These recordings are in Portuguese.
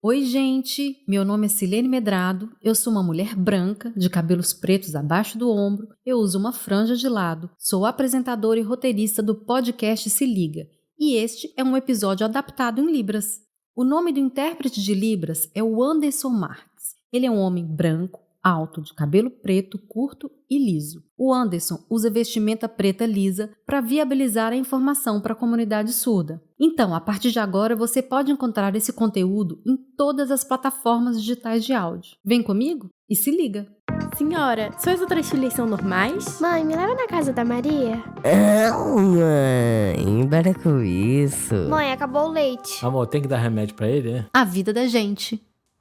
Oi, gente! Meu nome é Silene Medrado, eu sou uma mulher branca, de cabelos pretos abaixo do ombro, eu uso uma franja de lado, sou apresentadora e roteirista do podcast Se Liga, e este é um episódio adaptado em Libras. O nome do intérprete de Libras é o Anderson Marques. Ele é um homem branco, alto, de cabelo preto, curto e liso. O Anderson usa vestimenta preta lisa para viabilizar a informação para a comunidade surda. Então, a partir de agora, você pode encontrar esse conteúdo em todas as plataformas digitais de áudio. Vem comigo e se liga! Senhora, suas outras filhas são normais? Mãe, me leva na casa da Maria. Não, mãe, para com isso. Mãe, acabou o leite. Amor, tem que dar remédio pra ele, né? A vida da gente.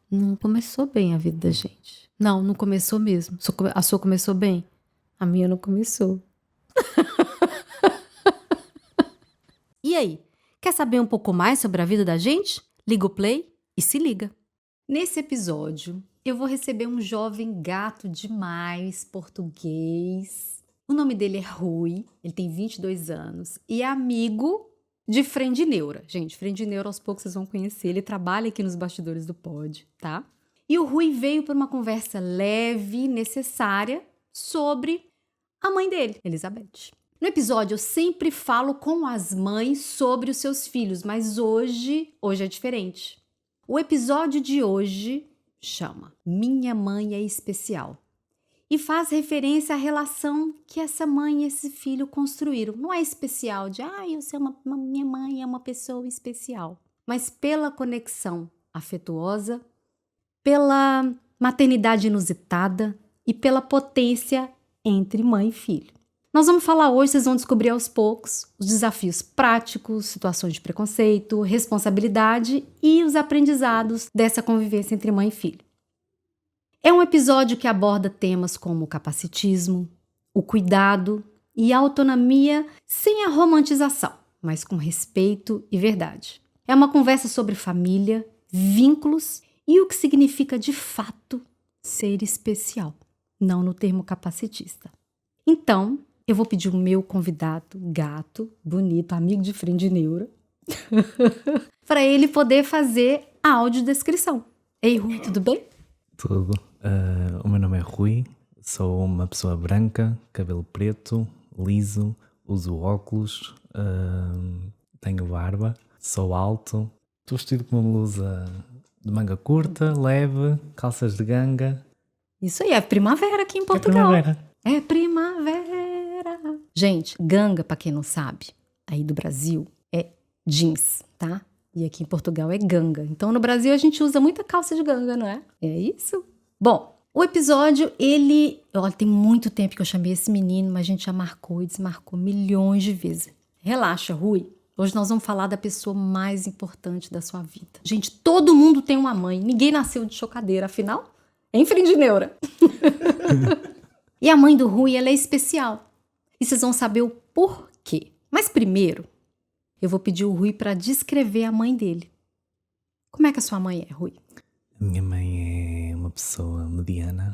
Não começou bem a vida da gente. Não começou mesmo. A sua começou bem? A minha não começou. E aí? Quer saber um pouco mais sobre a vida da gente? Liga o play e se liga. Nesse episódio, eu vou receber um jovem gato demais, português. O nome dele é Rui, ele tem 22 anos e é amigo de Friend Neura. Gente, Friend Neura aos poucos vocês vão conhecer. Ele trabalha aqui nos bastidores do pod, tá? E o Rui veio para uma conversa leve, necessária, sobre a mãe dele, Elizabeth. No episódio eu sempre falo com as mães sobre os seus filhos, mas hoje é diferente. O episódio de hoje chama Minha Mãe é Especial e faz referência à relação que essa mãe e esse filho construíram. Não é especial de, minha mãe é uma pessoa especial, mas pela conexão afetuosa, pela maternidade inusitada e pela potência entre mãe e filho. Nós vamos falar hoje, vocês vão descobrir aos poucos, os desafios práticos, situações de preconceito, responsabilidade e os aprendizados dessa convivência entre mãe e filho. É um episódio que aborda temas como o capacitismo, o cuidado e a autonomia sem a romantização, mas com respeito e verdade. É uma conversa sobre família, vínculos e o que significa de fato ser especial, não no termo capacitista. Então, eu vou pedir o meu convidado, gato, bonito, amigo de Friend Neura, para ele poder fazer a audiodescrição. Ei, Rui, tudo bem? Tudo. O meu nome é Rui, sou uma pessoa branca, cabelo preto, liso, uso óculos, tenho barba, sou alto, estou vestido com uma blusa de manga curta, leve, calças de ganga. Isso aí, é primavera aqui em Portugal. É primavera. Gente, ganga, pra quem não sabe, aí do Brasil é jeans, tá? E aqui em Portugal é ganga. Então no Brasil a gente usa muita calça de ganga, não é? É isso? Bom, o episódio, olha, tem muito tempo que eu chamei esse menino, mas a gente já marcou e desmarcou milhões de vezes. Relaxa, Rui. Hoje nós vamos falar da pessoa mais importante da sua vida. Gente, todo mundo tem uma mãe. Ninguém nasceu de chocadeira, afinal, é em Friend Neura. E a mãe do Rui, ela é especial. E vocês vão saber o porquê. Mas primeiro, eu vou pedir o Rui para descrever a mãe dele. Como é que a sua mãe é, Rui? A minha mãe é uma pessoa mediana,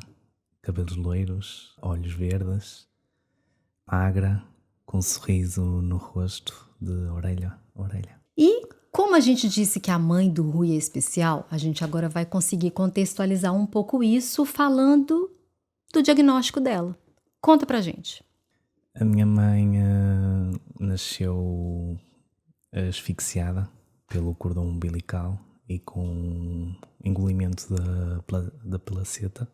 cabelos loiros, olhos verdes, magra, com um sorriso no rosto, de orelha a orelha. E como a gente disse que a mãe do Rui é especial, a gente agora vai conseguir contextualizar um pouco isso falando do diagnóstico dela. Conta pra gente. A minha mãe nasceu asfixiada pelo cordão umbilical e com engolimento da placenta.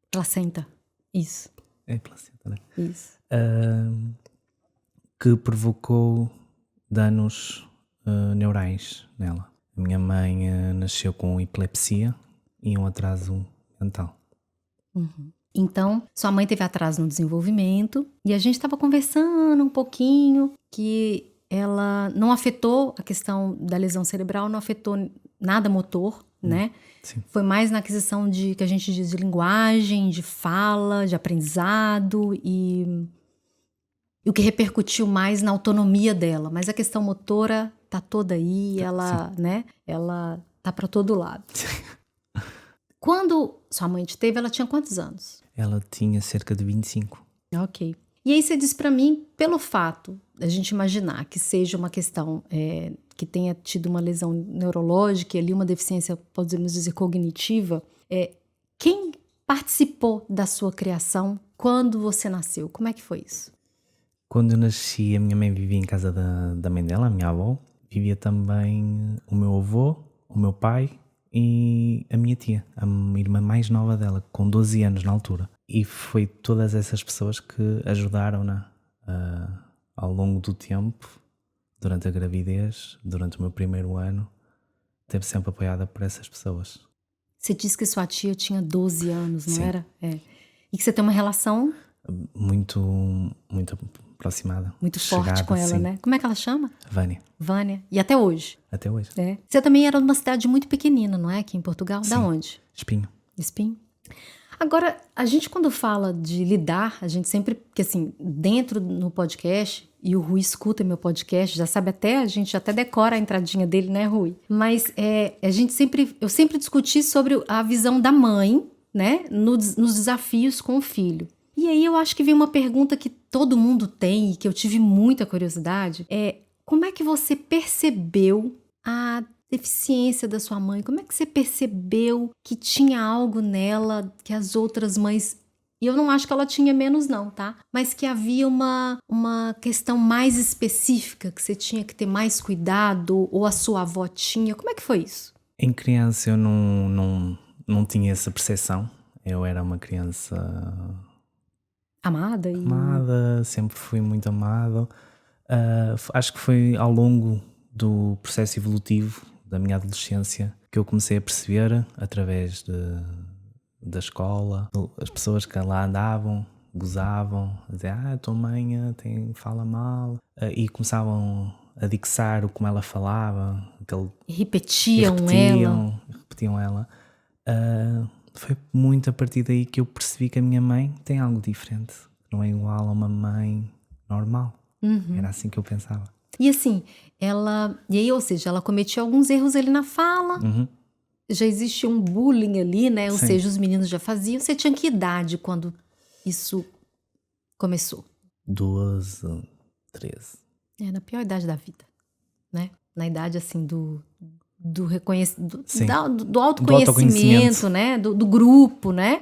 Placenta. Isso. É placenta, né? Isso. Que provocou danos neurais nela. A minha mãe nasceu com epilepsia e um atraso mental. Uhum. Então, sua mãe teve atraso no desenvolvimento e a gente estava conversando um pouquinho que ela não afetou a questão da lesão cerebral, não afetou nada motor, né? Sim. Foi mais na aquisição de, que a gente diz, de linguagem, de fala, de aprendizado e o que repercutiu mais na autonomia dela. Mas a questão motora tá toda aí, ela, né? Ela tá para todo lado. Quando sua mãe te teve, ela tinha quantos anos? Ela tinha cerca de 25. Ok. E aí você diz para mim, pelo fato da gente imaginar que seja uma questão que tenha tido uma lesão neurológica e ali uma deficiência, podemos dizer, cognitiva, quem participou da sua criação quando você nasceu? Como é que foi isso? Quando eu nasci, a minha mãe vivia em casa da mãe dela, a minha avó. Vivia também o meu avô, o meu pai e a minha tia, a minha irmã mais nova dela, com 12 anos na altura. E foi todas essas pessoas que ajudaram-na ao longo do tempo, durante a gravidez, durante o meu primeiro ano. Esteve sempre apoiada por essas pessoas. Você disse que sua tia tinha 12 anos, não Sim. era? E que você tem uma relação Muito aproximada. muito forte chegada, com ela, sim. né? Como é que ela chama? Vânia, Vânia. E até hoje? até hoje. Você também era de uma cidade muito pequenina, não é? Aqui em Portugal. Da Sim. onde? Espinho. Espinho. Agora, a gente quando fala de lidar, a gente sempre, porque assim, dentro no podcast, e o Rui escuta meu podcast, já sabe até, a gente até decora a entradinha dele, né, Rui? Mas eu sempre discuti sobre a visão da mãe, né, nos desafios com o filho. E aí eu acho que vem uma pergunta que todo mundo tem e que eu tive muita curiosidade, como é que você percebeu a deficiência da sua mãe? Como é que você percebeu que tinha algo nela que as outras mães... E eu não acho que ela tinha menos não, tá? Mas que havia uma questão mais específica, que você tinha que ter mais cuidado, ou a sua avó tinha. Como é que foi isso? Em criança eu não tinha essa percepção. Eu era uma criança Amada? amada, sempre fui muito amado. Acho que foi ao longo do processo evolutivo da minha adolescência que eu comecei a perceber, através da escola, as pessoas que lá andavam, gozavam, a dizer, tua mãe fala mal, e começavam a dixar como ela falava, Repetiam ela. repetiam ela. Foi muito a partir daí que eu percebi que a minha mãe tem algo diferente, não é igual a uma mãe normal. Era assim que eu pensava. E assim, ou seja, ela cometia alguns erros ali na fala, já existia um bullying ali, né? Ou Sim. seja, os meninos já faziam. Você tinha que idade quando isso começou? 12, 13. Na pior idade da vida, né? Na idade, assim, do reconhecimento, Sim. do autoconhecimento, né? Do grupo, né?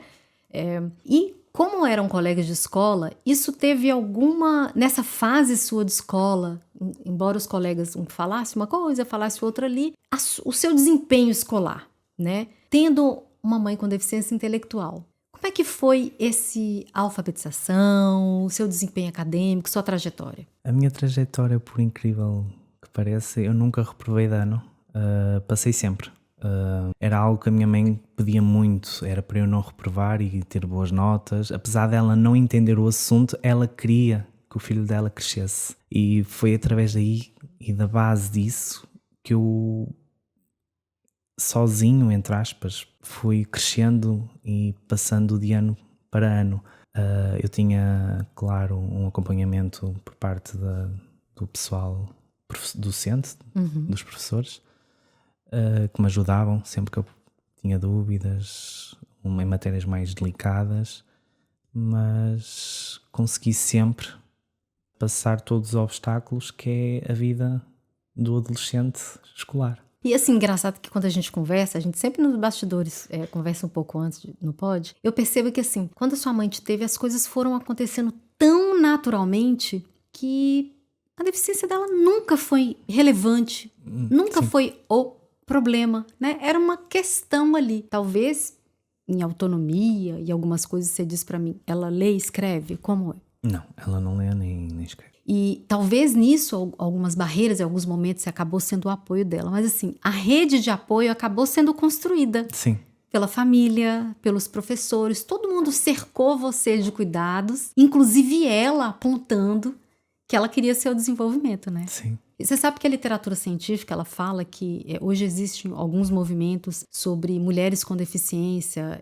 E como eram colegas de escola, isso teve nessa fase sua de escola, embora os colegas um falasse uma coisa, falasse outra ali, o seu desempenho escolar, né? Tendo uma mãe com deficiência intelectual, como é que foi a alfabetização, o seu desempenho acadêmico, sua trajetória? A minha trajetória, por incrível que pareça, eu nunca reprovei de ano. Passei sempre. Era algo que a minha mãe pedia muito, era para eu não reprovar e ter boas notas. Apesar dela não entender o assunto, ela queria que o filho dela crescesse. E foi através daí e da base disso que eu, sozinho, entre aspas, fui crescendo e passando de ano para ano. Eu tinha, claro, um acompanhamento por parte do pessoal docente, dos professores, que me ajudavam sempre que eu tinha dúvidas em matérias mais delicadas, mas consegui sempre passar todos os obstáculos que é a vida do adolescente escolar. E assim, engraçado que quando a gente conversa, a gente sempre nos bastidores conversa um pouco antes no pod, eu percebo que assim, quando a sua mãe te teve, as coisas foram acontecendo tão naturalmente que a deficiência dela nunca foi relevante, nunca sim. foi o problema, né? Era uma questão ali. Talvez em autonomia e algumas coisas você diz pra mim, ela lê e escreve? Como é? Não, ela não lê nem escreve. E talvez nisso, algumas barreiras, em alguns momentos, acabou sendo o apoio dela. Mas assim, a rede de apoio acabou sendo construída. Sim. Pela família, pelos professores. Todo mundo cercou você de cuidados. Inclusive ela apontando que ela queria seu desenvolvimento, né? Sim. E você sabe que a literatura científica, ela fala que hoje existem alguns movimentos sobre mulheres com deficiência,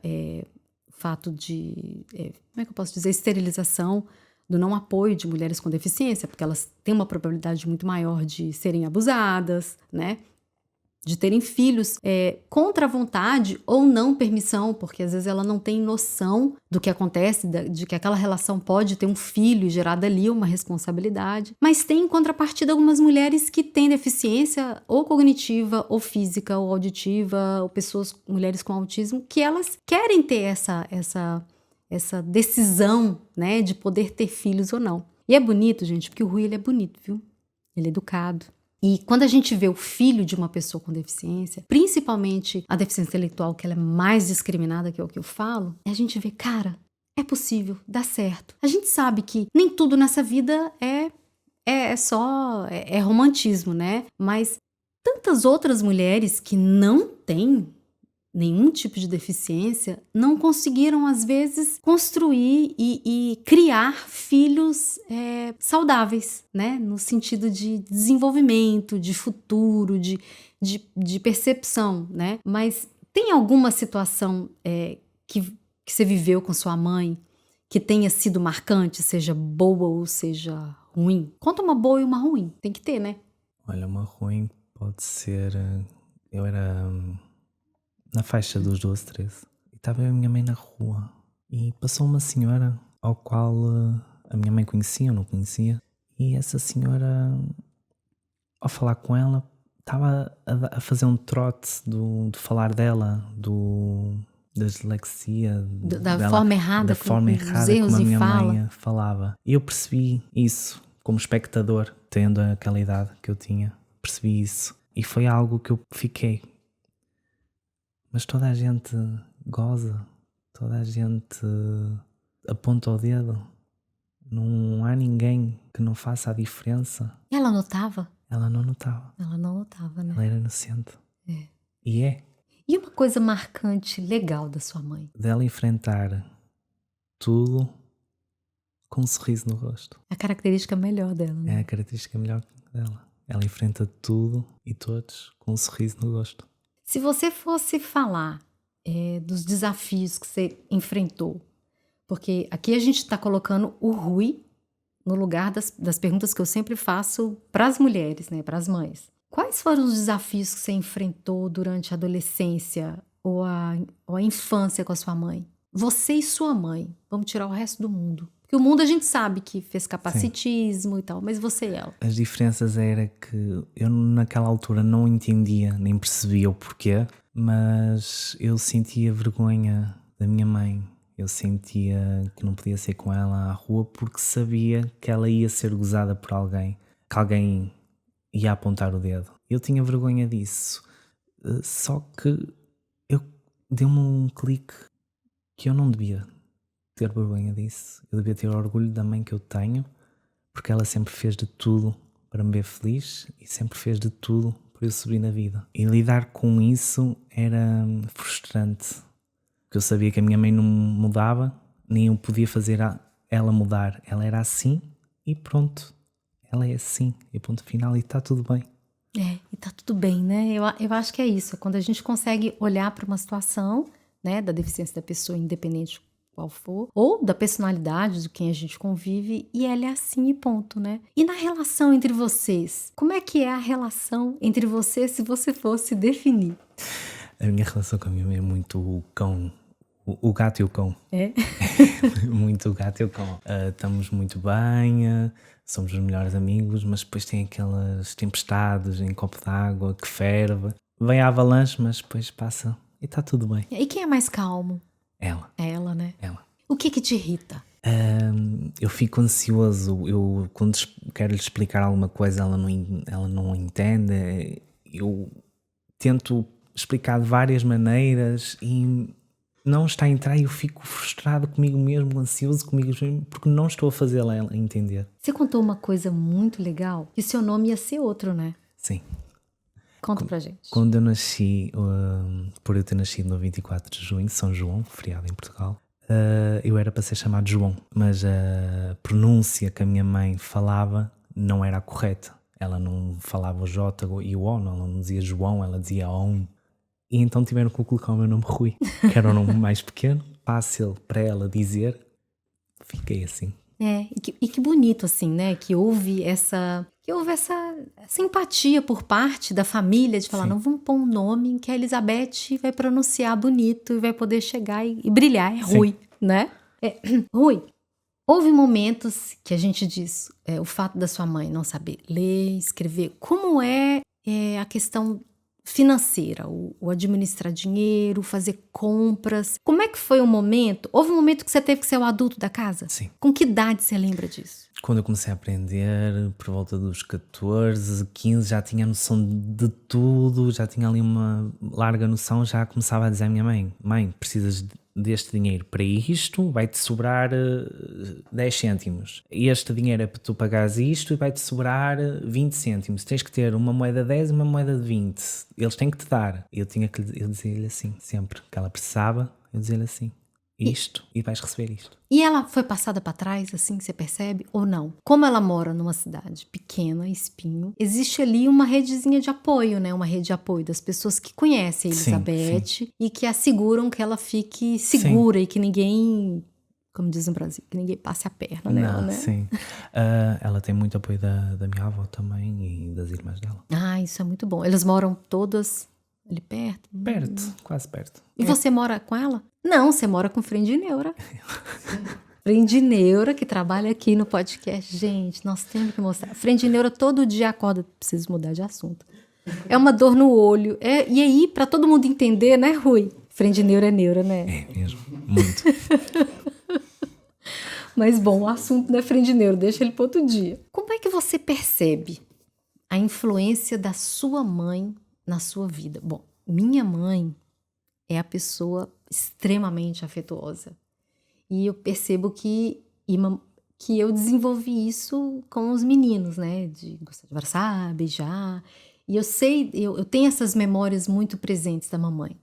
fato de, como é que eu posso dizer, esterilização, do não apoio de mulheres com deficiência, porque elas têm uma probabilidade muito maior de serem abusadas, né? de terem filhos contra a vontade ou não permissão, porque às vezes ela não tem noção do que acontece, de que aquela relação pode ter um filho e gerar dali uma responsabilidade. Mas tem em contrapartida algumas mulheres que têm deficiência ou cognitiva, ou física, ou auditiva, ou mulheres com autismo, que elas querem ter essa decisão, né, de poder ter filhos ou não. E é bonito, gente, porque o Rui, ele é bonito, viu? Ele é educado. E quando a gente vê o filho de uma pessoa com deficiência, principalmente a deficiência intelectual, que ela é mais discriminada, que é o que eu falo, a gente vê, cara, é possível, dá certo. A gente sabe que nem tudo nessa vida é romantismo, né? Mas tantas outras mulheres que não têm nenhum tipo de deficiência não conseguiram, às vezes, construir e criar filhos saudáveis, né? No sentido de desenvolvimento, de futuro, de percepção, né? Mas tem alguma situação que você viveu com sua mãe que tenha sido marcante, seja boa ou seja ruim? Conta uma boa e uma ruim. Tem que ter, né? Olha, uma ruim pode ser... Eu era... na faixa dos 12, 13. E estava eu e a minha mãe na rua. E passou uma senhora ao qual a minha mãe conhecia, eu não conhecia. E essa senhora, ao falar com ela, estava a fazer um trote de falar dela, da dislexia. Da dela, forma errada, da forma dos errada erros como a em minha fala. mãe falava. E eu percebi isso como espectador, tendo aquela idade que eu tinha. Percebi isso. E foi algo que eu fiquei... Mas toda a gente goza, toda a gente aponta o dedo. Não há ninguém que não faça a diferença. Ela notava? Ela não notava. Ela não notava, né? Ela era inocente. É. E é. E uma coisa marcante, legal da sua mãe? Dela enfrentar tudo com um sorriso no rosto. A característica melhor dela, né? É a característica melhor dela. Ela enfrenta tudo e todos com um sorriso no rosto. Se você fosse falar dos desafios que você enfrentou, porque aqui a gente está colocando o Rui no lugar das perguntas que eu sempre faço para as mulheres, né, para as mães. Quais foram os desafios que você enfrentou durante a adolescência ou a infância com a sua mãe? Você e sua mãe. Vamos tirar o resto do mundo. Porque o mundo a gente sabe que fez capacitismo e tal, mas você e ela. As diferenças era que eu naquela altura não entendia, nem percebia o porquê, mas eu sentia vergonha da minha mãe. Eu sentia que não podia ser com ela à rua porque sabia que ela ia ser gozada por alguém, que alguém ia apontar o dedo. Eu tinha vergonha disso, só que deu-me um clique que eu não devia ter vergonha disso. Eu devia ter orgulho da mãe que eu tenho, porque ela sempre fez de tudo para me ver feliz e sempre fez de tudo para eu subir na vida. E lidar com isso era frustrante, porque eu sabia que a minha mãe não mudava, nem eu podia fazer ela mudar. Ela era assim e pronto. Ela é assim e ponto final e está tudo bem. E tá tudo bem, né? Eu acho que é isso. É quando a gente consegue olhar para uma situação, né, da deficiência da pessoa, independente qual for, ou da personalidade de quem a gente convive, e ela é assim e ponto, né? E na relação entre vocês, como é que é a relação entre vocês se você fosse definir? A minha relação com a minha mãe é muito o cão, o gato e o cão. É? Muito o gato e o cão. Estamos muito bem, somos os melhores amigos, mas depois tem aquelas tempestades em copo d'água que ferve. Vem a avalanche, mas depois passa e está tudo bem. E quem é mais calmo? Ela. É ela, né? Ela. O que te irrita? Eu fico ansioso. Eu, quando quero lhe explicar alguma coisa, ela não entende. Eu tento explicar de várias maneiras e não está a entrar e eu fico frustrado comigo mesmo, ansioso comigo mesmo, porque não estou a fazê-la ela entender. Você contou uma coisa muito legal, que seu nome ia ser outro, né? Sim. Conta pra gente. Quando eu nasci, por eu ter nascido no 24 de junho, São João, feriado em Portugal, eu era para ser chamado João, mas a pronúncia que a minha mãe falava não era a correta. Ela não falava o J e o O, ela não dizia João, ela dizia ON. E então tiveram que colocar o meu nome Rui, que era o nome mais pequeno, fácil para ela dizer. Fiquei assim. E que bonito, assim, né? Que houve essa empatia por parte da família de falar, Sim. não, vamos pôr um nome que a Elizabeth vai pronunciar bonito e vai poder chegar e brilhar. É Sim. Rui, né? Rui, houve momentos que a gente diz, o fato da sua mãe não saber ler, escrever, como é a questão financeira, o administrar dinheiro, fazer compras. Como é que foi o momento? Houve um momento que você teve que ser o adulto da casa? Sim. Com que idade você lembra disso? Quando eu comecei a aprender, por volta dos 14, 15, já tinha noção de tudo, já tinha ali uma larga noção, já começava a dizer à minha mãe, mãe, precisas deste dinheiro para isto, vai-te sobrar 10 cêntimos. Este dinheiro é para tu pagares isto e vai-te sobrar 20 cêntimos. Tens que ter uma moeda de 10 e uma moeda de 20. Eles têm que te dar. Eu dizia-lhe assim, sempre que ela precisava, eu dizia-lhe assim, isto e vais receber isto. E ela foi passada para trás, assim, você percebe, ou não? Como ela mora numa cidade pequena, Espinho, existe ali uma redezinha de apoio, né? Uma rede de apoio das pessoas que conhecem a Sim, Elizabeth e que asseguram que ela fique segura e que ninguém, como diz no Brasil, que ninguém passe a perna nela, né? Sim. Ela tem muito apoio da minha avó também e das irmãs dela. Ah, isso é muito bom. Elas moram todas ali perto? Perto, quase perto. E você mora com ela? Não, você mora com Frei de Neura. Frei de Neura, que trabalha aqui no podcast. Gente, nós temos que mostrar. Frei de Neura todo dia acorda, preciso mudar de assunto. É uma dor no olho. E aí, para todo mundo entender, né, Rui? Frei de Neura é neura, né? É mesmo, muito. Mas bom, o assunto não é Frei de Neura, deixa ele para outro dia. Como é que você percebe a influência da sua mãe na sua vida? Bom, minha mãe é a pessoa extremamente afetuosa. E eu percebo que eu desenvolvi isso com os meninos, né? De gostar de abraçar, beijar. E eu tenho essas memórias muito presentes da mamãe.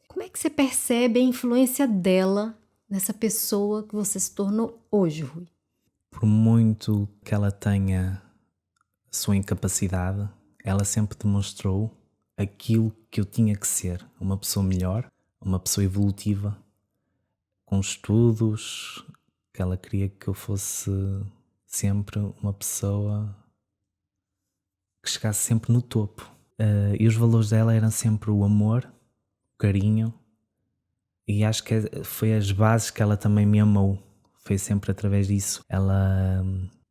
Como é que você percebe a influência dela nessa pessoa que você se tornou hoje, Rui? Por muito que ela tenha a sua incapacidade, ela sempre demonstrou aquilo que eu tinha que ser. Uma pessoa melhor, uma pessoa evolutiva, com estudos, que ela queria que eu fosse sempre uma pessoa que chegasse sempre no topo. E os valores dela eram sempre o amor, o carinho, e acho que foi as bases que ela também me amou. Foi sempre através disso. Ela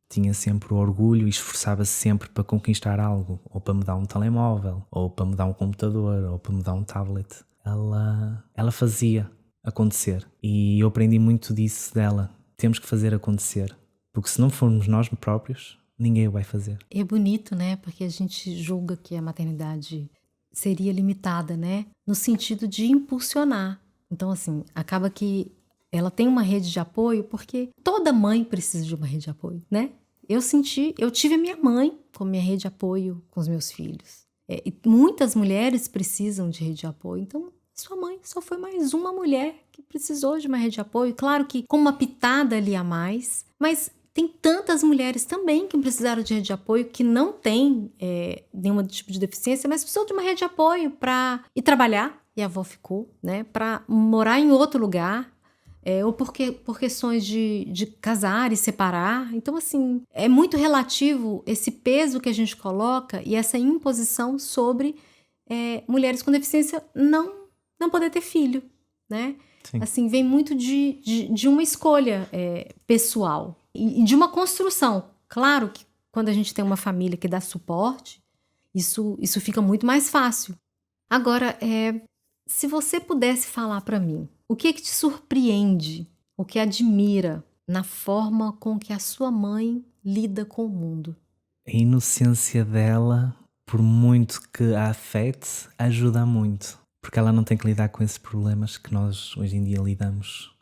tinha sempre o orgulho e esforçava-se sempre para conquistar algo, ou para me dar um telemóvel, ou para me dar um computador, ou para me dar um tablet. Ela fazia acontecer e eu aprendi muito disso dela. Temos que fazer acontecer, porque se não formos nós próprios, ninguém o vai fazer. É bonito, né? Porque a gente julga que a maternidade seria limitada, né? No sentido de impulsionar. Então, assim, acaba que ela tem uma rede de apoio, porque toda mãe precisa de uma rede de apoio, né? Eu tive a minha mãe como minha rede de apoio com os meus filhos. E muitas mulheres precisam de rede de apoio, então sua mãe só foi mais uma mulher que precisou de uma rede de apoio. Claro que com uma pitada ali a mais, mas tem tantas mulheres também que precisaram de rede de apoio que não tem nenhum tipo de deficiência, mas precisou de uma rede de apoio para ir trabalhar, e a avó ficou, né? Para morar em outro lugar, ou por questões de casar e separar. Então, assim, é muito relativo esse peso que a gente coloca e essa imposição sobre mulheres com deficiência não poder ter filho, né? Sim. Assim, vem muito de uma escolha pessoal e de uma construção. Claro que quando a gente tem uma família que dá suporte, isso fica muito mais fácil. Agora, se você pudesse falar para mim, o que te surpreende, o que admira na forma com que a sua mãe lida com o mundo? A inocência dela, por muito que a afete, ajuda muito. Porque ela não tem que lidar com esses problemas que nós hoje em dia lidamos.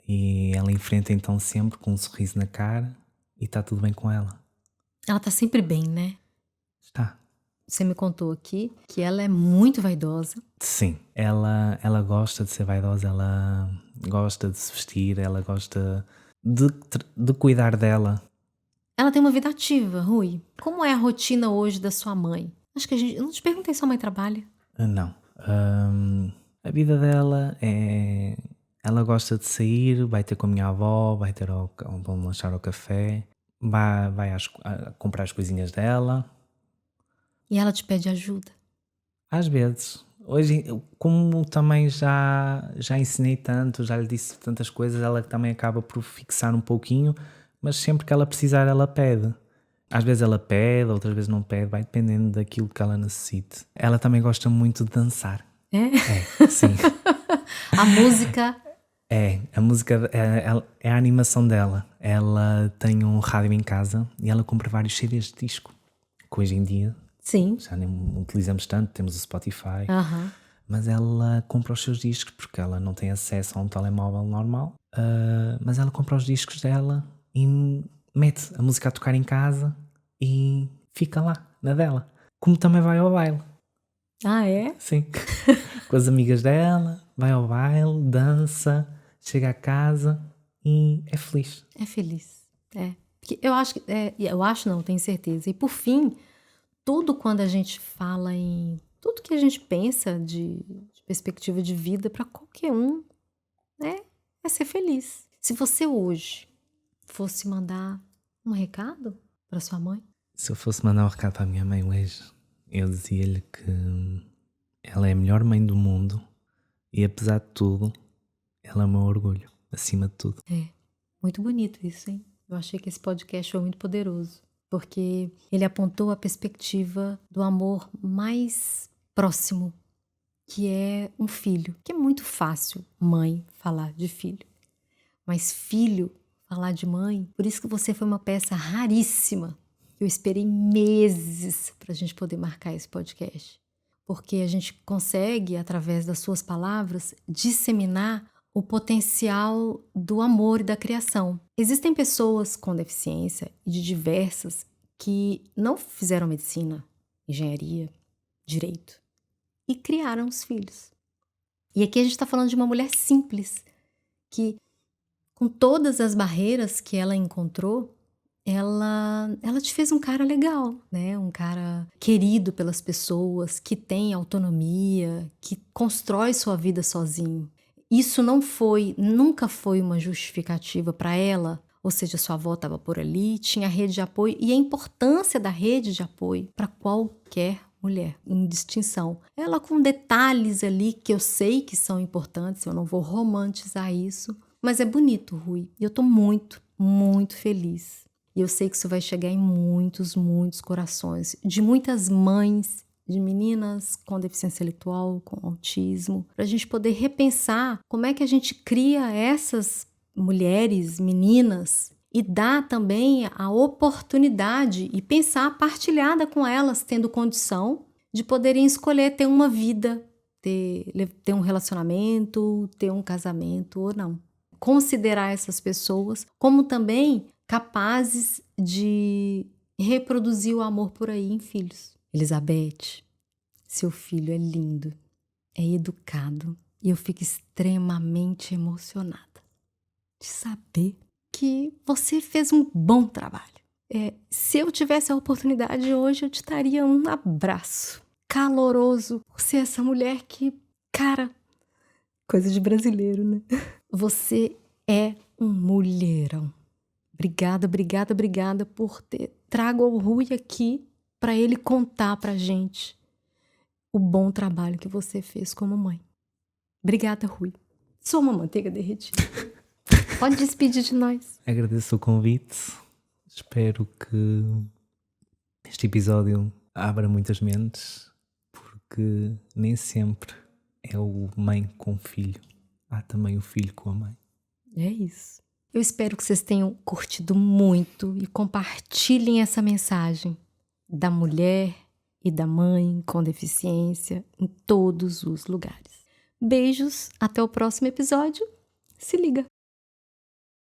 E ela enfrenta então sempre com um sorriso na cara e está tudo bem com ela. Ela tá sempre bem, né? Está. Você me contou aqui que ela é muito vaidosa. Sim, ela gosta de ser vaidosa, ela gosta de se vestir, ela gosta de cuidar dela. Ela tem uma vida ativa, Rui. Como é a rotina hoje da sua mãe? Acho que eu não te perguntei se sua mãe trabalha. Não. A vida dela é... Ela gosta de sair, vai ter com a minha avó, vão lanchar ao café, vai comprar as coisinhas dela, E ela te pede ajuda? Às vezes. Hoje, como também já ensinei tanto, já lhe disse tantas coisas, ela também acaba por fixar um pouquinho, mas sempre que ela precisar, ela pede. Às vezes ela pede, outras vezes não pede, vai dependendo daquilo que ela necessite. Ela também gosta muito de dançar. É? Sim. A música... A música é a animação dela. Ela tem um rádio em casa e ela compra vários CDs de disco, que hoje em dia Sim. já nem utilizamos tanto, temos o Spotify. Aham. Mas ela compra os seus discos porque ela não tem acesso a um telemóvel normal. Mas ela compra os discos dela e mete a música a tocar em casa e fica lá, na dela. Como também vai ao baile. Ah, é? Sim. Com as amigas dela, vai ao baile, dança, chega a casa e é feliz. É feliz. É. Porque eu acho que... eu acho não, tenho certeza. E por fim, tudo quando a gente fala em... Tudo que a gente pensa de perspectiva de vida para qualquer um, né? É ser feliz. Se você hoje fosse mandar um recado para sua mãe... Se eu fosse mandar um recado para a minha mãe hoje, eu dizia-lhe que ela é a melhor mãe do mundo e, apesar de tudo, ela é o meu orgulho, acima de tudo. É, muito bonito isso, hein? Eu achei que esse podcast foi muito poderoso, porque ele apontou a perspectiva do amor mais próximo, que é um filho. Que é muito fácil mãe falar de filho, mas filho falar de mãe, por isso que você foi uma peça raríssima. Eu esperei meses para a gente poder marcar esse podcast, porque a gente consegue, através das suas palavras, disseminar o potencial do amor e da criação. Existem pessoas com deficiência e de diversas que não fizeram medicina, engenharia, direito e criaram os filhos. E aqui a gente está falando de uma mulher simples que, com todas as barreiras que ela encontrou, ela te fez um cara legal, né? Um cara querido pelas pessoas, que tem autonomia, que constrói sua vida sozinho. Isso nunca foi uma justificativa para ela, ou seja, sua avó estava por ali, tinha rede de apoio e a importância da rede de apoio para qualquer mulher, em distinção. Ela com detalhes ali que eu sei que são importantes, eu não vou romantizar isso, mas é bonito, Rui. E eu tô muito, muito feliz. E eu sei que isso vai chegar em muitos, muitos corações, de muitas mães, de meninas com deficiência intelectual, com autismo, para a gente poder repensar como é que a gente cria essas mulheres, meninas, e dar também a oportunidade e pensar partilhada com elas, tendo condição de poderem escolher ter uma vida, ter um relacionamento, ter um casamento ou não. Considerar essas pessoas como também capazes de reproduzir o amor por aí em filhos. Elizabeth, seu filho é lindo, é educado e eu fico extremamente emocionada de saber que você fez um bom trabalho. Se eu tivesse a oportunidade hoje, eu te daria um abraço caloroso por ser essa mulher que, cara, coisa de brasileiro, né? Você é um mulherão. Obrigada, obrigada, obrigada por ter trago o Rui aqui para ele contar pra gente o bom trabalho que você fez como mãe. Obrigada, Rui. Sou uma manteiga derretida. Pode despedir de nós. Agradeço o convite. Espero que este episódio abra muitas mentes, porque nem sempre é o mãe com o filho. Há também o filho com a mãe. É isso. Eu espero que vocês tenham curtido muito e compartilhem essa mensagem da mulher e da mãe com deficiência em todos os lugares. Beijos, até o próximo episódio. Se liga!